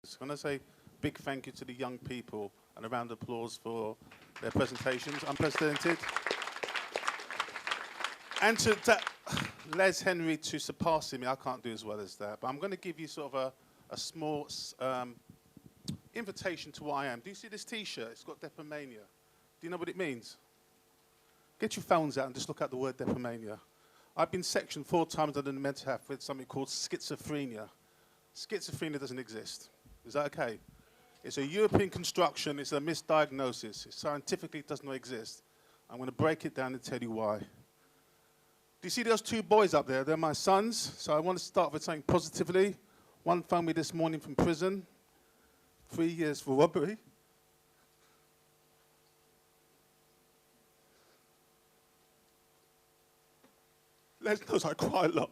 I want to say big thank you to the young people and a round of applause for their presentations, unprecedented. And to Les Henry to surpassing me, I can't do as well as that. But I'm going to give you sort of a small invitation to what I am. Do you see this T-shirt? It's got Depomania. Do you know what it means? Get your phones out and just look at the word Depomania. I've been sectioned 4 times under the mental health with something called schizophrenia. Schizophrenia doesn't exist. Is that okay? It's a European construction. It's a misdiagnosis. It scientifically does not exist. I'm going to break it down and tell you why. Do you see those 2 boys up there? They're my sons. So I want to start with something positively. One phoned me this morning from prison. 3 years for robbery. Les knows I cry a lot.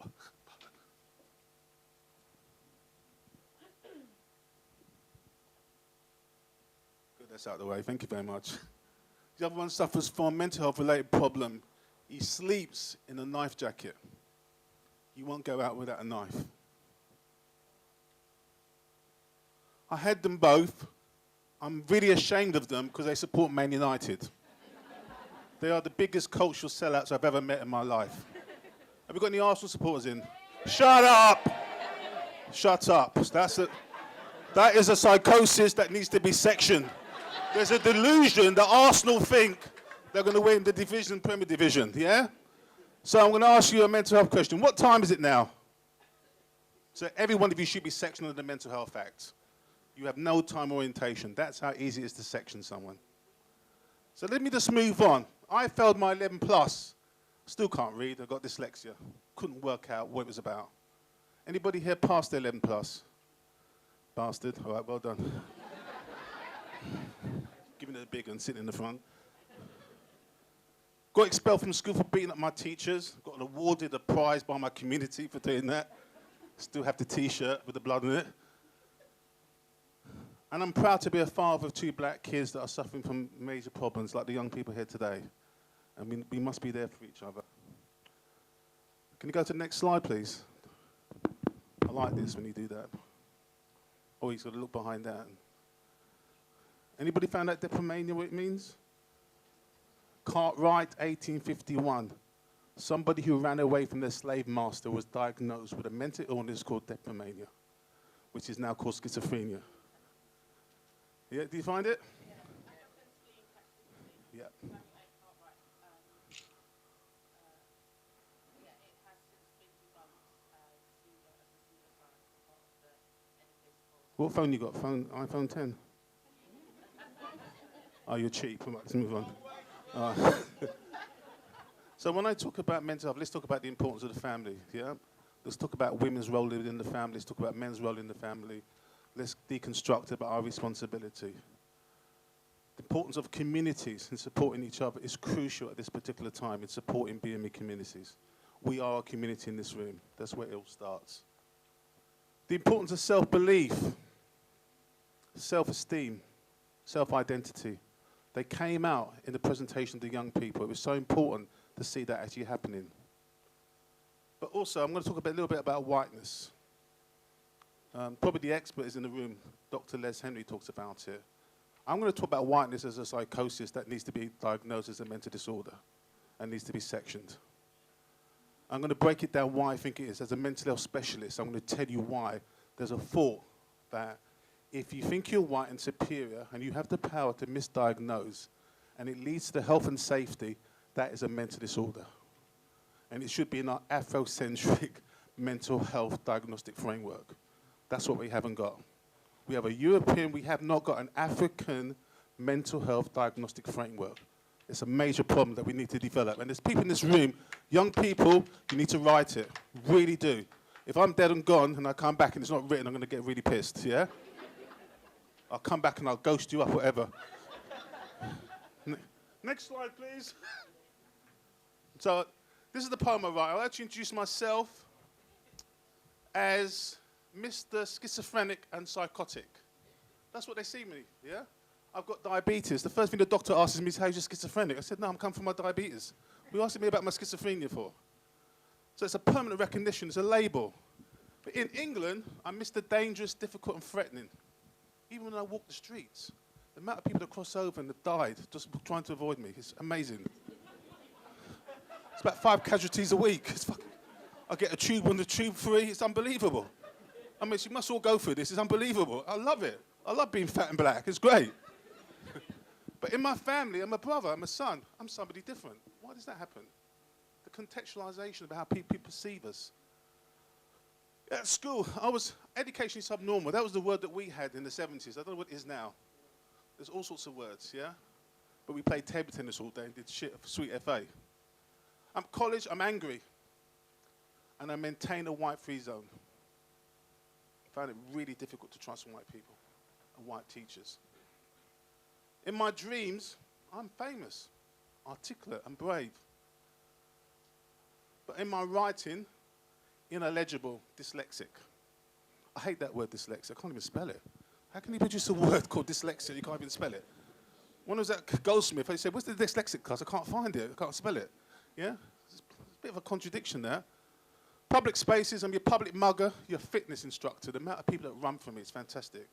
Good, that's out of the way. Thank you very much. The other one suffers from a mental health related problem. He sleeps in a knife jacket. He won't go out without a knife. I had them both. I'm really ashamed of them because they support Man United. They are the biggest cultural sellouts I've ever met in my life. Have we got any Arsenal supporters in? Shut up! Shut up. That is a psychosis that needs to be sectioned. There's a delusion that Arsenal think they're going to win the division, Premier Division, yeah? So I'm going to ask you a mental health question. What time is it now? So every one of you should be sectioned under the Mental Health Act. You have no time orientation. That's how easy it is to section someone. So let me just move on. I failed my 11 plus. Still can't read. I've got dyslexia. Couldn't work out what it was about. Anybody here passed their 11 plus? Bastard. All right, well done. Giving it a big one, sitting in the front. Got expelled from school for beating up my teachers. Got awarded a prize by my community for doing that. Still have the T-shirt with the blood on it. And I'm proud to be a father of 2 black kids that are suffering from major problems like the young people here today. And we must be there for each other. Can you go to the next slide, please? I like this when you do that. Oh, he's got to look behind that. Anybody found out Depomania, what it means? Cartwright, 1851. Somebody who ran away from their slave master was diagnosed with a mental illness called Depomania, which is now called schizophrenia. Yeah, do you find it? Yeah. What phone you got? iPhone 10? Oh, you're cheap. Let's move on. So when I talk about mental health, let's talk about the importance of the family, yeah? Let's talk about women's role within the family. Let's talk about men's role in the family. Let's deconstruct about our responsibility. The importance of communities and supporting each other is crucial at this particular time in supporting BME communities. We are a community in this room. That's where it all starts. The importance of self-belief, self-esteem, self-identity. They came out in the presentation to young people. It was so important to see that actually happening. But also, I'm going to talk a little bit about whiteness. Probably the expert is in the room. Dr. Les Henry talks about it. I'm going to talk about whiteness as a psychosis that needs to be diagnosed as a mental disorder and needs to be sectioned. I'm going to break it down why I think it is. As a mental health specialist, I'm going to tell you why there's a thought that if you think you're white and superior and you have the power to misdiagnose and it leads to health and safety, that is a mental disorder. And it should be in our Afrocentric mental health diagnostic framework. That's what we haven't got. We have a European, we have not got an African mental health diagnostic framework. It's a major problem that we need to develop. And there's people in this room, young people, you need to write it. Really do. If I'm dead and gone and I come back and it's not written, I'm going to get really pissed, yeah? I'll come back and I'll ghost you up, whatever. Next slide, please. So this is the poem I write. I'll actually introduce myself as Mr. Schizophrenic and Psychotic. That's what they see me, yeah? I've got diabetes. The first thing the doctor asks me is, how's your schizophrenic? I said, no, I'm coming from my diabetes. What are you asking me about my schizophrenia for? So it's a permanent recognition, it's a label. But in England, I'm Mr. Dangerous, Difficult and Threatening. Even when I walk the streets, the amount of people that cross over and have died just trying to avoid me, it's amazing. It's about 5 casualties a week. I get a tube on the tube free, it's unbelievable. I mean, you must all go through this, it's unbelievable. I love it. I love being fat and black, it's great. But in my family, I'm a brother, I'm a son, I'm somebody different. Why does that happen? The contextualization about how people perceive us. At school, education is subnormal. That was the word that we had in the 70s. I don't know what it is now. There's all sorts of words, yeah? But we played table tennis all day and did sweet FA. I'm college, I'm angry. And I maintain a white-free zone. I found it really difficult to trust white people and white teachers. In my dreams, I'm famous, articulate, and brave. But in my writing, illegible, dyslexic. I hate that word dyslexic. I can't even spell it. How can you produce a word called dyslexic? You can't even spell it. When I was at Goldsmith, they said, "What's the dyslexic class?" I can't find it. I can't spell it. Yeah? It's a bit of a contradiction there. Public spaces, I'm your public mugger, your fitness instructor. The amount of people that run from me is fantastic.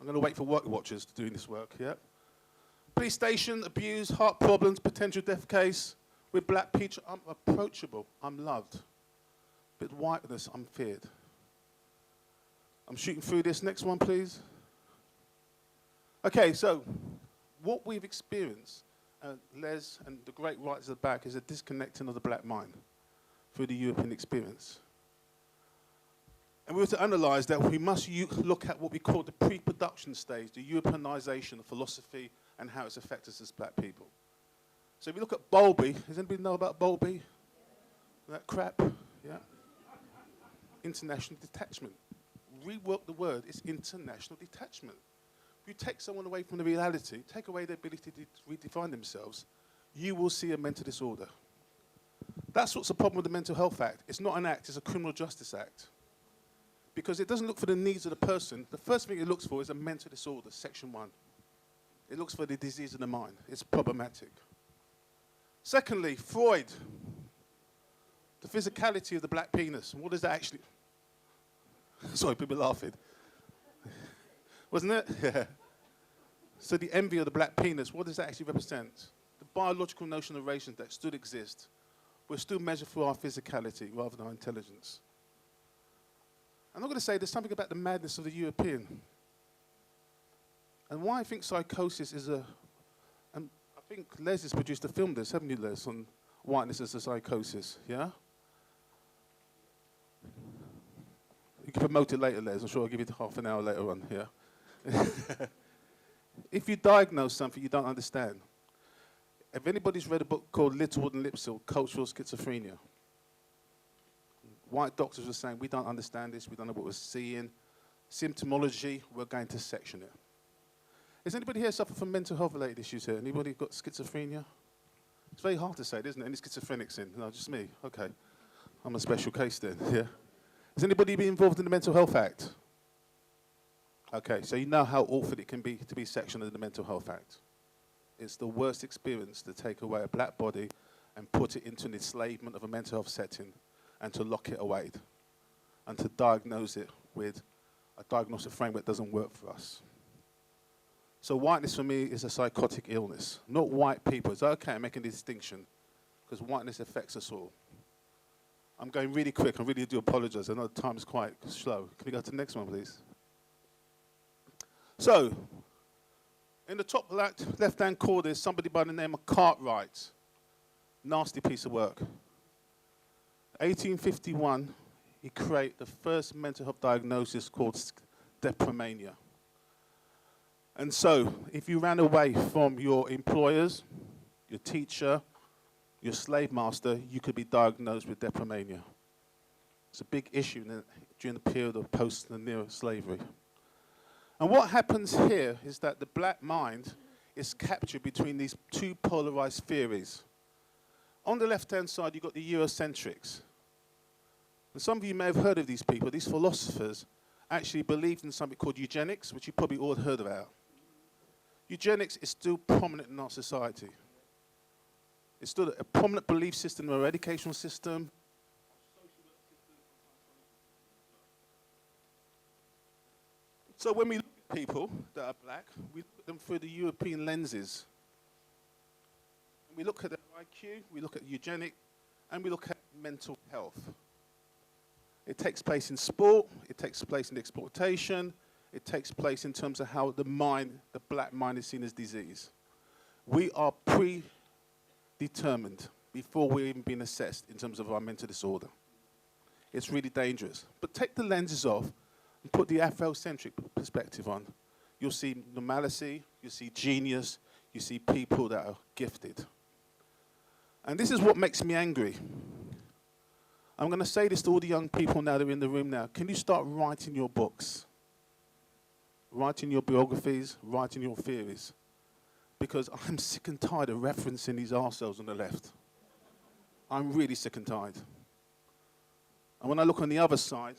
I'm going to wait for work watchers to do this work, yeah? Police station, abuse, heart problems, potential death case. With black peach, I'm approachable, I'm loved. With whiteness, I'm feared. I'm shooting through this. Next one, please. Okay, so what we've experienced, Les and the great writers at the back, is a disconnecting of the black mind through the European experience. And we were to analyze that we must look at what we call the pre-production stage, the Europeanization of philosophy and how it's affected us as black people. So if you look at Bowlby, does anybody know about Bowlby? That crap, yeah? International detachment. Rework the word, it's international detachment. If you take someone away from the reality, take away their ability to redefine themselves, you will see a mental disorder. That's what's the problem with the Mental Health Act. It's not an act, it's a criminal justice act. Because it doesn't look for the needs of the person. The first thing it looks for is a mental disorder, section 1. It looks for the disease of the mind. It's problematic. Secondly, Freud. The physicality of the black penis. What does that actually... Sorry, people are laughing. Wasn't it? Yeah. So the envy of the black penis, what does that actually represent? The biological notion of race that still exists. We're still measured through our physicality rather than our intelligence. I'm not going to say there's something about the madness of the European. And why I think psychosis is and I think Les has produced a film this, haven't you, Les, on whiteness as a psychosis, yeah? You can promote it later, Les. I'm sure I'll give you half an hour later on, yeah? If you diagnose something you don't understand, if anybody's read a book called Littlewood and Lipsill, Cultural Schizophrenia, white doctors were saying, we don't understand this, we don't know what we're seeing. Symptomology, we're going to section it. Is anybody here suffer from mental health related issues here? Anybody got schizophrenia? It's very hard to say, isn't it? Any schizophrenics in? No, just me. Okay. I'm a special case then, yeah? Has anybody been involved in the Mental Health Act? Okay, so you know how awful it can be to be sectioned in the Mental Health Act. It's the worst experience to take away a black body and put it into an enslavement of a mental health setting and to lock it away and to diagnose it with a diagnostic framework that doesn't work for us. So whiteness for me is a psychotic illness, not white people. It's okay, I'm making a distinction because whiteness affects us all. I'm going really quick, I really do apologize. I know the time is quite slow. Can we go to the next one, please? So, in the top left-hand corner, there's somebody by the name of Cartwright. Nasty piece of work. 1851, he created the first mental health diagnosis called deprimania. And so, if you ran away from your employers, your teacher, your slave master, you could be diagnosed with deprimania. It's a big issue during the period of post-near slavery. And what happens here is that the black mind is captured between these two polarized theories. On the left-hand side, you've got the Eurocentrics. And some of you may have heard of these people. These philosophers actually believed in something called eugenics, which you probably all heard about. Eugenics is still prominent in our society. It's still a prominent belief system in our educational system. So when we look people that are black, we look at them through the European lenses. We look at their IQ, we look at eugenic, and we look at mental health. It takes place in sport, it takes place in exploitation, it takes place in terms of how the mind, the black mind, is seen as disease. We are predetermined before we've even been assessed in terms of our mental disorder. It's really dangerous. But take the lenses off and put the Afrocentric perspective on. You'll see normalcy, you'll see genius, you see people that are gifted. And this is what makes me angry. I'm going to say this to all the young people now that are in the room now. Can you start writing your books? Writing your biographies, writing your theories. Because I'm sick and tired of referencing these arseholes on the left. I'm really sick and tired. And when I look on the other side,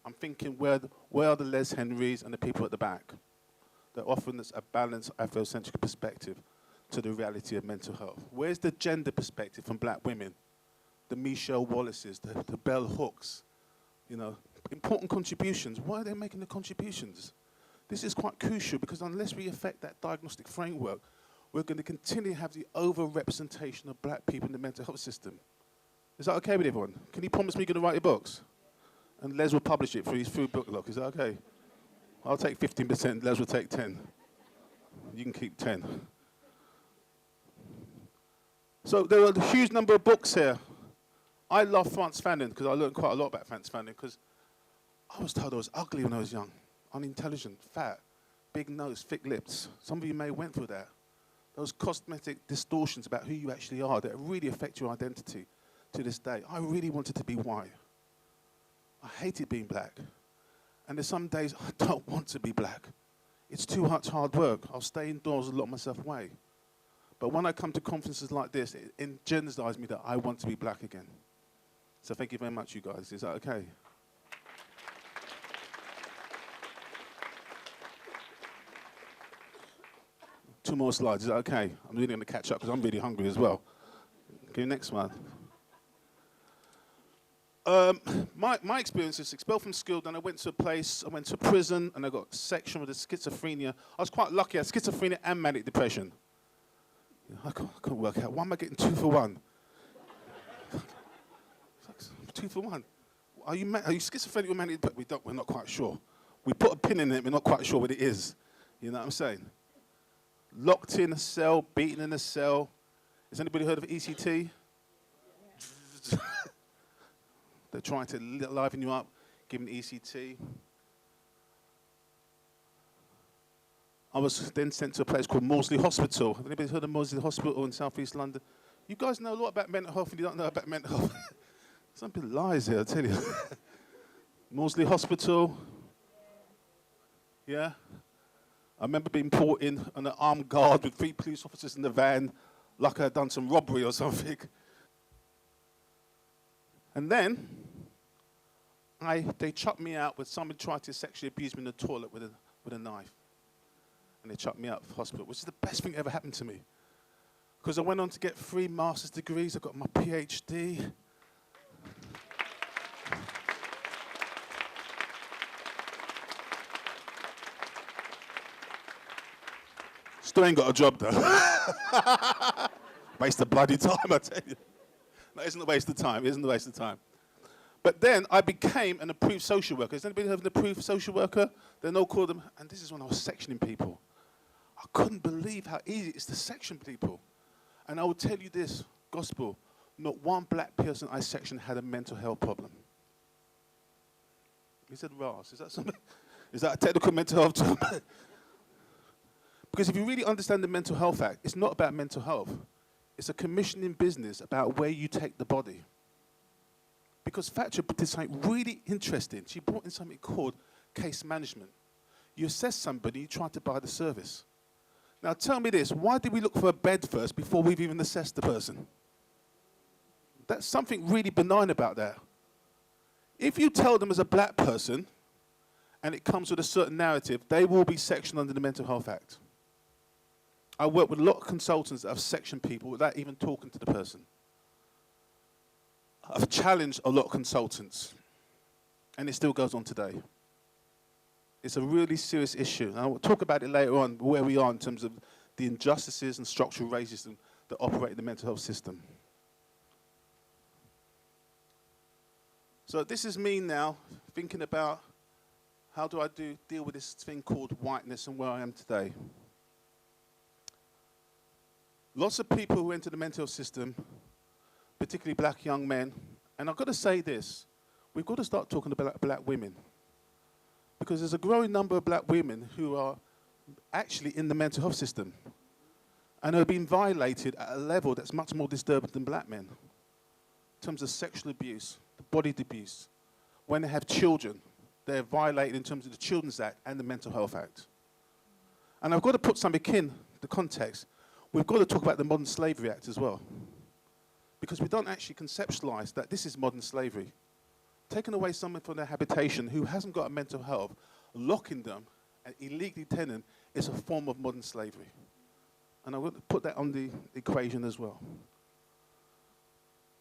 I'm thinking, where are the Les Henrys and the people at the back? They're offering us a balanced Afrocentric perspective to the reality of mental health. Where's the gender perspective from black women? The Michelle Wallaces, the Bell Hooks, you know, important contributions. Why are they making the contributions? This is quite crucial, because unless we affect that diagnostic framework, we're going to continue to have the over-representation of black people in the mental health system. Is that okay with everyone? Can you promise me you're going to write your books? And Les will publish it for his food book look. Is that okay? I'll take 15%, Les will take 10. You can keep 10. So there are a huge number of books here. I love Frantz Fanon because I learned quite a lot about Frantz Fanon, because I was told I was ugly when I was young, unintelligent, fat, big nose, thick lips. Some of you may have went through that. Those cosmetic distortions about who you actually are that really affect your identity to this day. I really wanted to be white. I hated being black. And there's some days I don't want to be black. It's too much hard work. I'll stay indoors and lock myself away. But when I come to conferences like this, it energizes me that I want to be black again. So thank you very much, you guys. Is that okay? Two more slides. Is that okay? I'm really going to catch up because I'm really hungry as well. Okay, next one. My experience is expelled from school, then I went to a place, I went to prison, and I got section with schizophrenia. I was quite lucky, I had schizophrenia and manic depression. I couldn't work out. Why am I getting 2 for 1? 2 for 1. Are you schizophrenic or manic depression? We're not quite sure. We put a pin in it, we're not quite sure what it is. You know what I'm saying? Locked in a cell, beaten in a cell. Has anybody heard of ECT? They're trying to liven you up, give an ECT. I was then sent to a place called Maudsley Hospital. Have anybody heard of Maudsley Hospital in South East London? You guys know a lot about mental health and you don't know about mental health. Something lies here, I tell you. Maudsley Hospital. Yeah. I remember being brought in on an armed guard with 3 police officers in the van, like I had done some robbery or something. And then they chucked me out when somebody tried to sexually abuse me in the toilet with a knife. And they chucked me out of the hospital, which is the best thing that ever happened to me. Because I went on to get 3 master's degrees. I got my PhD. Still ain't got a job, though. Waste of bloody time, I tell you. No, it isn't a waste of time. It isn't a waste of time. But then I became an approved social worker. Has anybody heard of an approved social worker? They're all called them, and this is when I was sectioning people. I couldn't believe how easy it is to section people. And I will tell you this, gospel, not one black person I sectioned had a mental health problem. He said RAS. Is that something? Is that a technical mental health term? Because if you really understand the Mental Health Act, it's not about mental health. It's a commissioning business about where you take the body. Because Thatcher did something really interesting. She brought in something called case management. You assess somebody, you try to buy the service. Now tell me this, why did we look for a bed first before we've even assessed the person? That's something really benign about that. If you tell them as a black person, and it comes with a certain narrative, they will be sectioned under the Mental Health Act. I work with a lot of consultants that have sectioned people without even talking to the person. I've challenged a lot of consultants, and it still goes on today. It's a really serious issue. And I'll talk about it later on, where we are in terms of the injustices and structural racism that operate in the mental health system. So this is me now, thinking about how do I deal with this thing called whiteness and where I am today. Lots of people who enter the mental health system, particularly black young men, and I've got to say this, we've got to start talking about black women. Because there's a growing number of black women who are actually in the mental health system and are being violated at a level that's much more disturbing than black men in terms of sexual abuse, body abuse. When they have children, they're violated in terms of the Children's Act and the Mental Health Act. And I've got to put something in the context. We've got to talk about the Modern Slavery Act as well, because we don't actually conceptualize that this is modern slavery. Taking away someone from their habitation who hasn't got a mental health, locking them and illegally detaining them is a form of modern slavery. And I'm going to put that on the equation as well.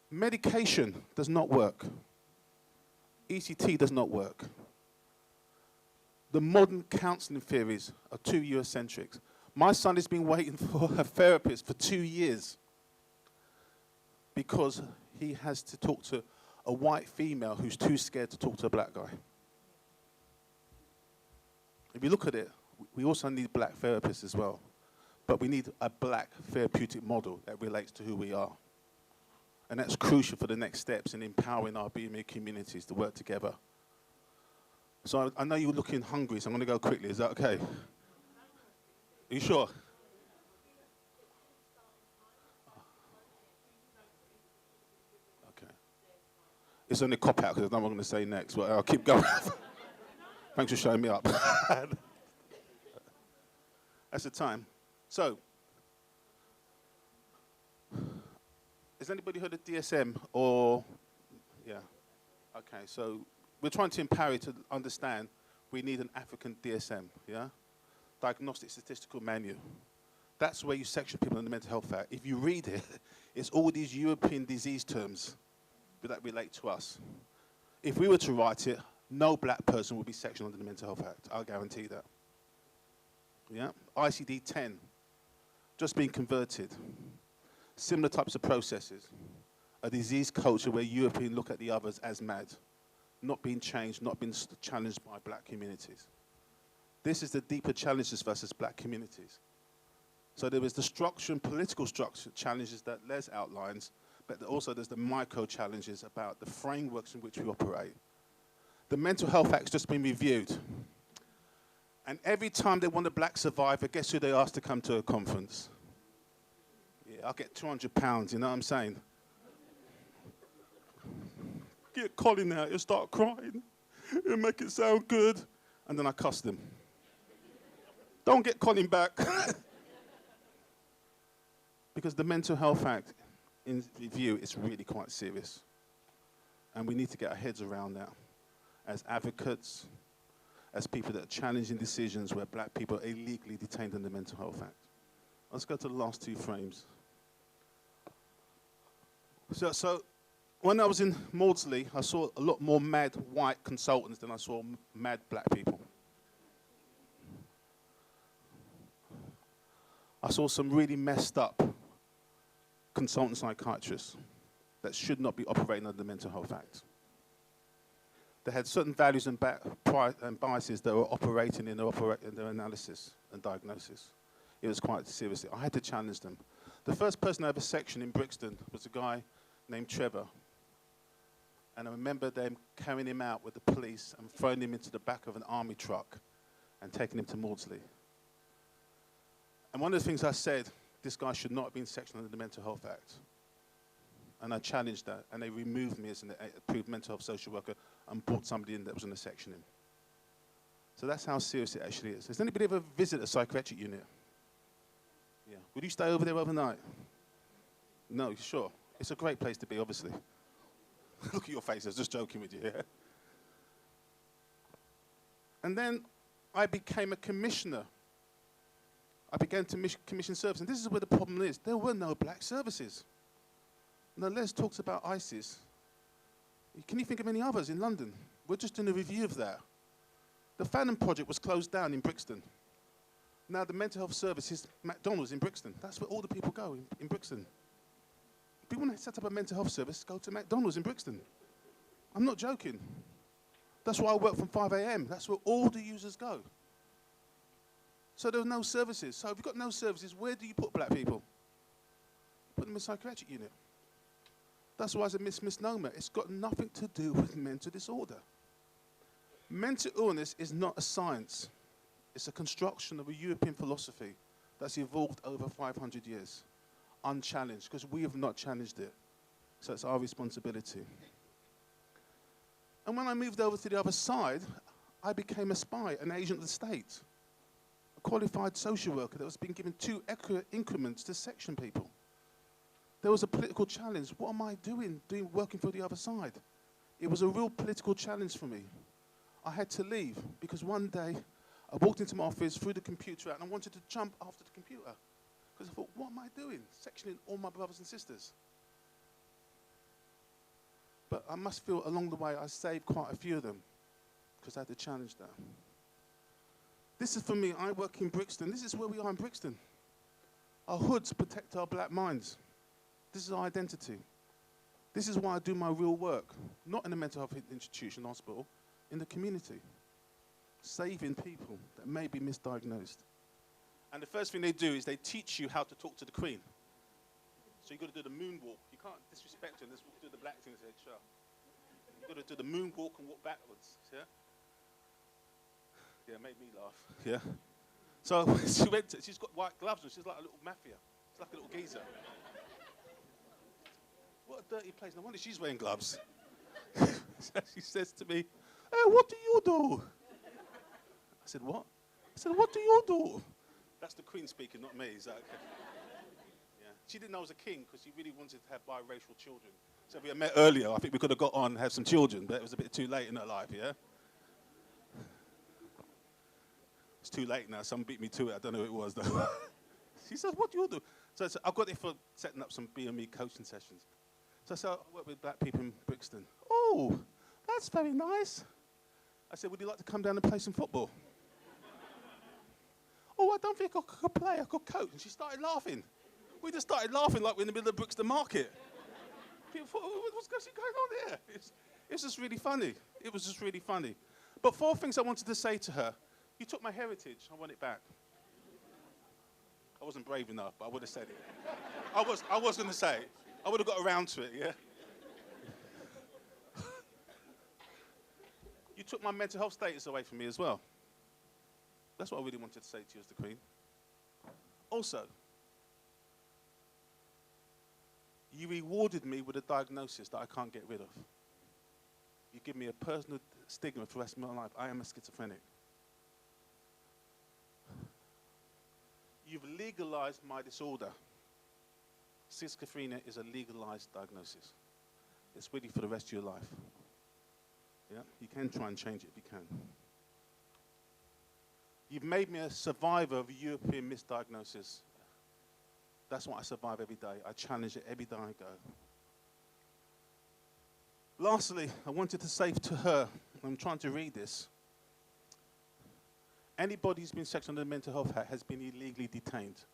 Medication does not work. ECT does not work. The modern counseling theories are too Eurocentric. My son has been waiting for a therapist for 2 years because he has to talk to a white female who's too scared to talk to a black guy. If you look at it, we also need black therapists as well. But we need a black therapeutic model that relates to who we are. And that's crucial for the next steps in empowering our BMA communities to work together. So I know you're looking hungry, so I'm going to go quickly. Is that okay? Are you sure? Okay. It's only a cop-out because I don't know what I'm going to say next, but I'll keep going. Thanks for showing me up. That's the time. So, has anybody heard of DSM or, yeah? Okay, so we're trying to empower you to understand we need an African DSM, yeah? Diagnostic Statistical Manual. That's where you section people in the Mental Health Act. If you read it, it's all these European disease terms that relate to us. If we were to write it, no black person would be sectioned under the Mental Health Act. I'll guarantee that. Yeah? ICD-10, just being converted. Similar types of processes. A disease culture where Europeans look at the others as mad. Not being changed, not being challenged by black communities. This is the deeper challenges versus black communities. So there is the structure and political structure challenges that Les outlines, but also there's the micro challenges about the frameworks in which we operate. The Mental Health Act's just been reviewed. And every time they want a black survivor, guess who they ask to come to a conference? Yeah, I'll get £200, you know what I'm saying? Get Colin out, he'll start crying. He'll make it sound good. And then I cuss them. Don't get Colin back. Because the Mental Health Act, in review, is really quite serious. And we need to get our heads around that. As advocates, as people that are challenging decisions where black people are illegally detained in the Mental Health Act. Let's go to the last two frames. So when I was in Maudsley, I saw a lot more mad white consultants than I saw mad black people. I saw some really messed up consultant psychiatrists that should not be operating under the Mental Health Act. They had certain values and biases that were operating in their analysis and diagnosis. It was quite serious. I had to challenge them. The first person I ever sectioned in Brixton was a guy named Trevor. And I remember them carrying him out with the police and throwing him into the back of an army truck and taking him to Maudsley. And one of the things I said, this guy should not have been sectioned under the Mental Health Act. And I challenged that, and they removed me as an approved mental health social worker and brought somebody in that was going to section him. So that's how serious it actually is. Has anybody ever visited a psychiatric unit? Yeah. Would you stay over there overnight? No, sure. It's a great place to be, obviously. Look at your face, I was just joking with you, yeah? And then I became a commissioner. I began to commission services, and this is where the problem is. There were no black services. Now, Les talks about ISIS. Can you think of any others in London? We're just doing a review of that. The Fannin Project was closed down in Brixton. Now the mental health service is McDonald's in Brixton. That's where all the people go in Brixton. People want to set up a mental health service, go to McDonald's in Brixton. I'm not joking. That's why I work from 5 a.m. That's where all the users go. So there are no services. So if you've got no services, where do you put black people? Put them in a psychiatric unit. That's why it's a misnomer. It's got nothing to do with mental disorder. Mental illness is not a science. It's a construction of a European philosophy that's evolved over 500 years, unchallenged, because we have not challenged it. So it's our responsibility. And when I moved over to the other side, I became a spy, an agent of the state, a qualified social worker that was being given 2 increments to section people. There was a political challenge. What am I doing working for the other side? It was a real political challenge for me. I had to leave because one day I walked into my office, threw the computer out, and I wanted to jump after the computer. Because I thought, what am I doing? Sectioning all my brothers and sisters. But I must feel along the way I saved quite a few of them because I had to challenge that. This is for me. I work in Brixton. This is where we are in Brixton. Our hoods protect our black minds. This is our identity. This is why I do my real work. Not in a mental health institution, hospital, in the community. Saving people that may be misdiagnosed. And the first thing they do is they teach you how to talk to the Queen. So you've got to do the moonwalk. You can't disrespect her and just do the black thing and say, sure. You've got to do the moonwalk and walk backwards, yeah? Yeah, it made me laugh, yeah? So she's got white gloves on, she's like a little mafia. She's like a little geezer. What a dirty place, no wonder she's wearing gloves. She says to me, hey, what do you do? I said, what? I said, what do you do? That's the Queen speaking, not me. Is that okay? Yeah. She didn't know I was a king because she really wanted to have biracial children. So if we had met earlier, I think we could have got on and had some children, but it was a bit too late in her life, yeah? It's too late now. Someone beat me to it. I don't know who it was, though. She says, what do you do? So I've got it for setting up some BME coaching sessions. So I said, I work with black people in Brixton. Oh, that's very nice. I said, would you like to come down and play some football? Oh, I don't think I could play. I could coach. And she started laughing. We just started laughing like we're in the middle of Brixton Market. People thought, what's going on here? It's just really funny. It was just really funny. But 4 things I wanted to say to her. You took my heritage. I want it back. I wasn't brave enough, but I would have said it. I was going to say it. I would have got around to it, yeah? You took my mental health status away from me as well. That's what I really wanted to say to you as the Queen. Also, you rewarded me with a diagnosis that I can't get rid of. You give me a personal stigma for the rest of my life. I am a schizophrenic. You've legalized my disorder. Schizophrenia is a legalized diagnosis. It's really for the rest of your life. Yeah? You can try and change it if you can. You've made me a survivor of European misdiagnosis. That's what I survive every day. I challenge it every day I go. Lastly, I wanted to say to her, I'm trying to read this. Anybody who's been sectioned under the Mental Health Act has been illegally detained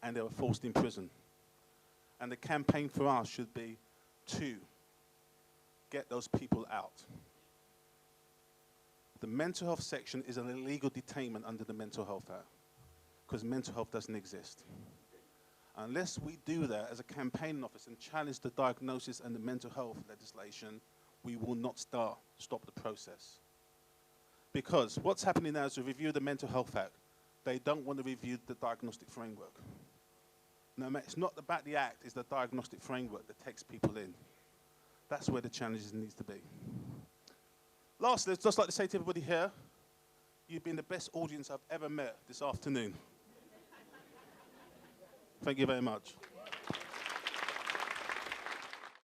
and they were forced in prison. And the campaign for us should be to get those people out. The mental health section is an illegal detainment under the Mental Health Act because mental health doesn't exist. Unless we do that as a campaign office and challenge the diagnosis and the mental health legislation, we will not stop the process. Because what's happening now is to review the Mental Health Act. They don't want to review the diagnostic framework. No, it's not about the act, it's the diagnostic framework that takes people in. That's where the challenges needs to be. Lastly, I'd just like to say to everybody here, you've been the best audience I've ever met this afternoon. Thank you very much.